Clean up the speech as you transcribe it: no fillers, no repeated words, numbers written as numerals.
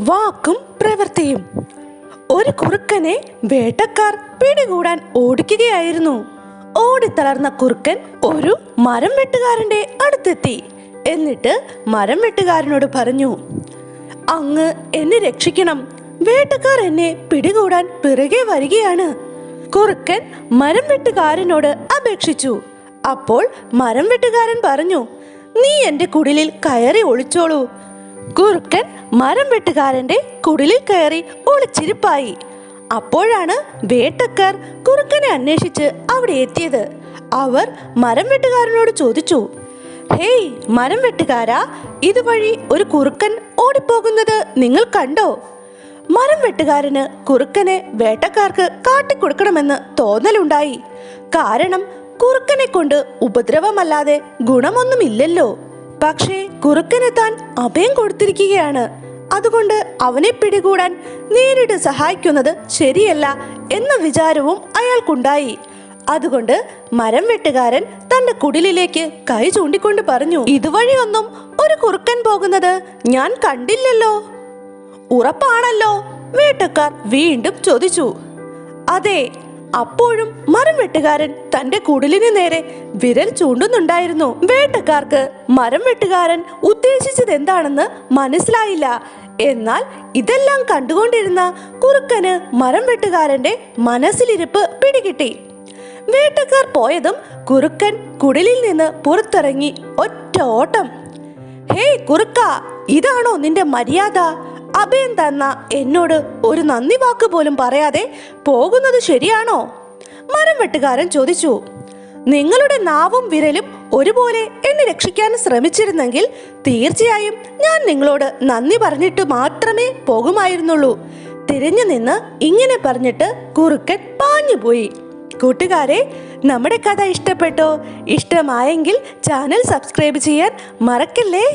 വാക്കും പ്രവൃത്തിയും. ഒരു കുറുക്കനെ വേട്ടക്കാർ പിടികൂടാൻ ഓടിക്കുകയായിരുന്നു. ഓടിത്തളർന്ന കുറുക്കൻ ഒരു മരം വെട്ടുകാരന്റെ അടുത്തെത്തി. എന്നിട്ട് മരം വെട്ടുകാരനോട് പറഞ്ഞു, അങ്ങ് എന്നെ രക്ഷിക്കണം, വേട്ടക്കാർ എന്നെ പിടികൂടാൻ പിറകെ വരികയാണ്. കുറുക്കൻ മരം വെട്ടുകാരനോട് അപേക്ഷിച്ചു. അപ്പോൾ മരം വെട്ടുകാരൻ പറഞ്ഞു, നീ എന്റെ കുടിലിൽ കയറി ഒളിച്ചോളൂ. കുറുക്കൻ മരം വെട്ടുകാരന്റെ കുടിലിൽ കയറി ഒളിച്ചിരിപ്പായി. അപ്പോഴാണ് വേട്ടക്കാർ കുറുക്കനെ അന്വേഷിച്ച് അവിടെ എത്തിയത്. അവർ മരം വെട്ടുകാരനോട് ചോദിച്ചു, ഹേയ് മരം വെട്ടുകാരാ, ഇതുവഴി ഒരു കുറുക്കൻ ഓടിപ്പോകുന്നത് നിങ്ങൾ കണ്ടോ? മരം വെട്ടുകാരന് കുറുക്കനെ വേട്ടക്കാർക്ക് കാട്ടിക്കൊടുക്കണമെന്ന് തോന്നലുണ്ടായി. കാരണം കുറുക്കനെ കൊണ്ട് ഉപദ്രവമല്ലാതെ ഗുണമൊന്നുമില്ലല്ലോ. പക്ഷേ കുറുക്കനെ താൻ അഭയം കൊടുത്തിരിക്കുകയാണ്. അതുകൊണ്ട് അവനെ പിടികൂടാൻ നേരിട്ട് സഹായിക്കുന്നത് ശരിയല്ല എന്ന വിചാരവും അയാൾക്കുണ്ടായി. അതുകൊണ്ട് മരം വെട്ടുകാരൻ തന്റെ കുടിലിലേക്ക് കൈ ചൂണ്ടിക്കൊണ്ട് പറഞ്ഞു, ഇതുവഴിയൊന്നും ഒരു കുറുക്കൻ പോകുന്നത് ഞാൻ കണ്ടില്ലല്ലോ. ഉറപ്പാണല്ലോ? വേട്ടക്കാർ വീണ്ടും ചോദിച്ചു. അതെ. അപ്പോഴും മരം വെട്ടുകാരൻ തന്റെ കുടിലിന് നേരെ വിരൽ ചൂണ്ടുന്നുണ്ടായിരുന്നു. വേട്ടക്കാർക്ക് മരം വെട്ടുകാരൻ ഉദ്ദേശിച്ചത് എന്താണെന്ന് മനസ്സിലായില്ല. എന്നാൽ ഇതെല്ലാം കണ്ടുകൊണ്ടിരുന്ന കുറുക്കന് മരം വെട്ടുകാരന്റെ മനസ്സിലിരിപ്പ് പിടികിട്ടി. വേട്ടക്കാർ പോയതും കുറുക്കൻ കുടിലിൽ നിന്ന് പുറത്തിറങ്ങി ഒറ്റ ഓട്ടം. ഹേയ് കുറുക്ക, ഇതാണോ നിന്റെ മര്യാദ? അഭയം തന്ന എന്നോട് ഒരു നന്ദി വാക്ക് പോലും പറയാതെ പോകുന്നത് ശരിയാണോ? മരം വെട്ടുകാരൻ ചോദിച്ചു. നിങ്ങളുടെ നാവും വിരലും ഒരുപോലെ എന്നെ രക്ഷിക്കാൻ ശ്രമിച്ചിരുന്നെങ്കിൽ തീർച്ചയായും ഞാൻ നിങ്ങളോട് നന്ദി പറഞ്ഞിട്ട് മാത്രമേ പോകുമായിരുന്നുള്ളൂ. തിരിഞ്ഞു നിന്ന് ഇങ്ങനെ പറഞ്ഞിട്ട് കുറുക്കൻ പാഞ്ഞുപോയി. കൂട്ടുകാരെ, നമ്മുടെ കഥ ഇഷ്ടപ്പെട്ടോ? ഇഷ്ടമായെങ്കിൽ ചാനൽ സബ്സ്ക്രൈബ് ചെയ്യാൻ മറക്കല്ലേ.